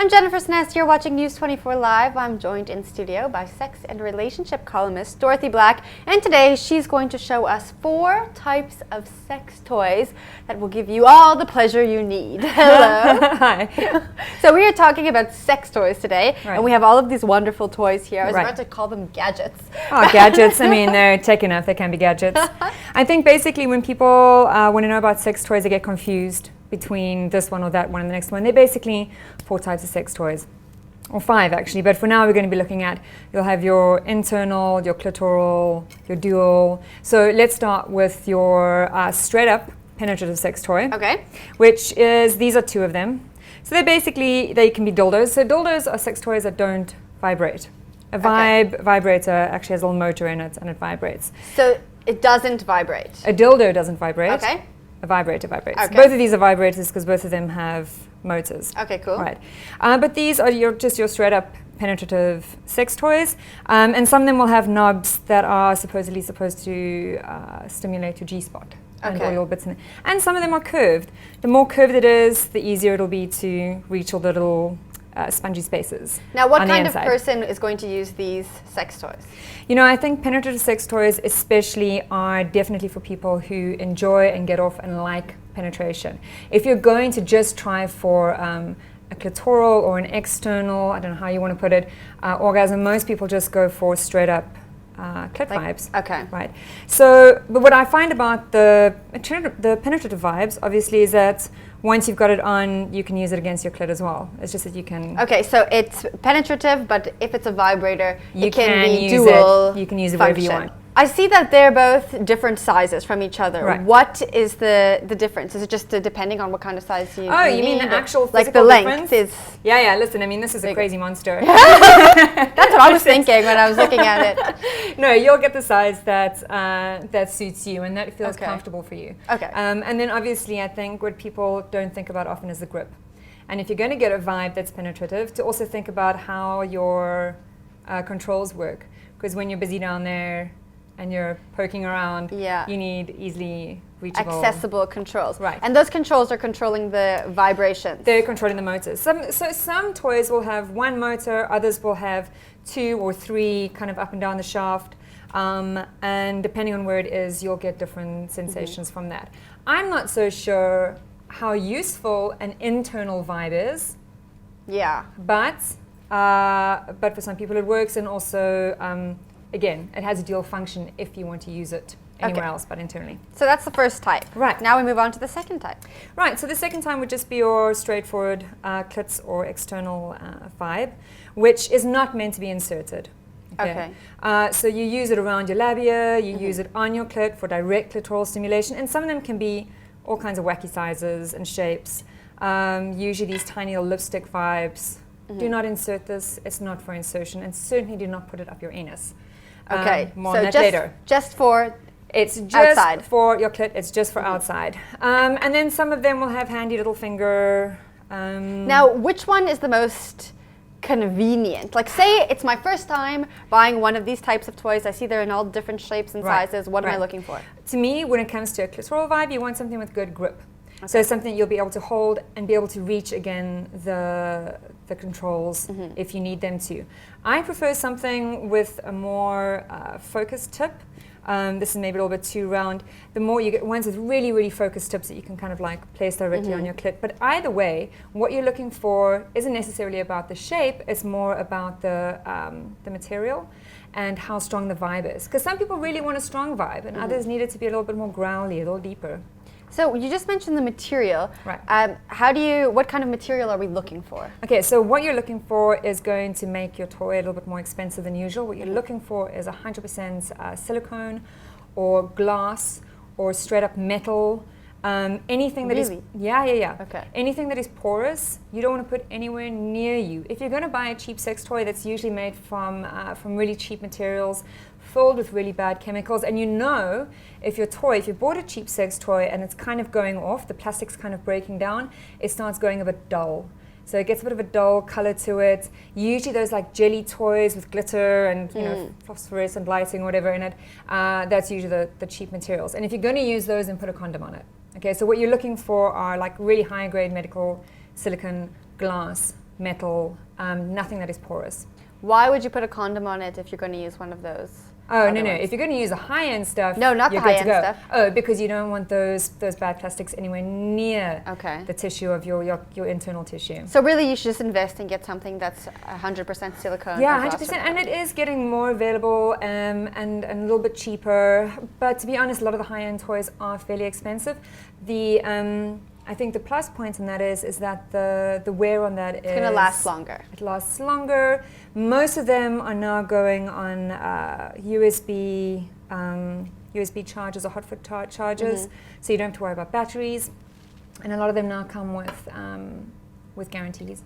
I'm Jennifer Snest. You're watching News 24 Live. I'm joined in studio by sex and relationship columnist Dorothy Black, and today she's going to show us 4 types of sex toys that will give you all the pleasure you need. Hello. Hi. So we are talking about sex toys today, Right. and we have all of these wonderful toys here. I was Right. about to call them gadgets. Oh, gadgets. I mean, they're tech enough. They can be gadgets. I think basically when people want to know about sex toys, they get confused between this one or that one and the next one. They're basically 4 types of sex toys, or 5 actually, but for now we're going to be looking at, you'll have your internal, your clitoral, your dual. So let's start with your straight up penetrative sex toy, Okay. which is, these are 2 of them. So they're basically, they can be dildos. So dildos are sex toys that don't vibrate. A vibrator actually has a little motor in it and it vibrates. So it doesn't vibrate. A dildo doesn't vibrate. Okay. A vibrator vibrates. Okay. Both of these are vibrators because both of them have motors. Okay, cool. Right. But these are just your straight up penetrative sex toys. And some of them will have knobs that are supposedly supposed to stimulate your G-spot. And all Okay. your bits in it. And some of them are curved. The more curved it is, the easier it'll be to reach all the little spongy spaces. Now, what on the kind of inside. person is going to use these sex toys? You know, I think penetrative sex toys especially are definitely for people who enjoy and get off and like penetration. If you're going to just try for a clitoral or an external, I don't know how you want to put it, orgasm, most people just go for straight up clit vibes. Okay. Right. So, but what I find about the penetrative vibes, obviously, is that once you've got it on, you can use it against your clit as well. It's just that you can... Okay, so it's penetrative, but if it's a vibrator, You it can can be use dual it. You can use it wherever you function. want. I see that they're both different sizes from each other. Right. What is the difference? Is it just depending on what kind of size you Oh, you you mean need, the or actual like the physical length difference? is... Yeah, listen, I mean, this is a Big. crazy monster. That's what I was thinking when I was looking at it. No, you'll get the size that that suits you and that feels Okay. comfortable for you. Okay. And then obviously I think what people don't think about often is the grip. And if you're going to get a vibe that's penetrative, to also think about how your controls work. Because when you're busy down there and you're poking around, Yeah. you need easily reachable... Accessible controls. Right. And those controls are controlling the vibrations. They're controlling the motors. Some toys will have 1 motor, others will have 2 or 3 kind of up and down the shaft. And depending on where it is, you'll get different sensations from that. I'm not so sure how useful an internal vibe is, Yeah. but for some people it works, and also, again, it has a dual function if you want to use it anywhere Okay. else but internally. So that's the first type. Right. Now we move on to the second type. Right, so the second time would just be your straightforward clits or external vibe, which is not meant to be inserted. Okay. So you use it around your labia, you use it on your clit for direct clitoral stimulation, and some of them can be all kinds of wacky sizes and shapes. Usually these tiny little lipstick vibes. Do not insert this, it's not for insertion, and certainly do not put it up your anus. Okay. More so on that just, later. just for... It's just outside. for your clit, it's just for outside. And then some of them will have handy little finger. Now, which one is the most convenient? Like, say it's my first time buying one of these types of toys. I see they're in all different shapes and Right, sizes. What am I right. looking for? To me, when it comes to a clitoral vibe, you want something with good grip. So something you'll be able to hold and be able to reach again the controls if you need them to. I prefer something with a more focused tip. This is maybe a little bit too round. The more you get ones with really, really focused tips that you can kind of like place directly on your clit. But either way, what you're looking for isn't necessarily about the shape, it's more about the material and how strong the vibe is. Because some people really want a strong vibe and others need it to be a little bit more growly, a little deeper. So you just mentioned the material. Right. What kind of material are we looking for? Okay, so what you're looking for is going to make your toy a little bit more expensive than usual. What you're looking for is 100% silicone or glass or straight up metal. Anything that is... Really? Yeah. Okay. Anything that is porous, you don't want to put anywhere near you. If you're going to buy a cheap sex toy that's usually made from really cheap materials, filled with really bad chemicals, and you know if you bought a cheap sex toy and it's kind of going off, the plastic's kind of breaking down, it starts going a bit dull. So it gets a bit of a dull color to it. Usually those like jelly toys with glitter and you know phosphorescent lighting or whatever in it, that's usually the cheap materials. And if you're going to use those, then put a condom on it. Okay, so what you're looking for are like really high grade medical silicone glass metal, nothing that is porous. Why would you put a condom on it if you're going to use one of those? Oh, other no. ones? If you're going to use the high-end stuff, No, not the you're good to high-end go. stuff. Oh, because you don't want those bad plastics anywhere near Okay. the tissue of your internal tissue. So really, you should just invest and get something that's 100% silicone. Yeah, or 100%. glass And it is getting more available and a little bit cheaper. But to be honest, a lot of the high-end toys are fairly expensive. I think the plus point in that is that the wear on that It's going to last longer. It lasts longer. Most of them are now going on USB chargers or hot foot chargers, so you don't have to worry about batteries. And a lot of them now come with guarantees.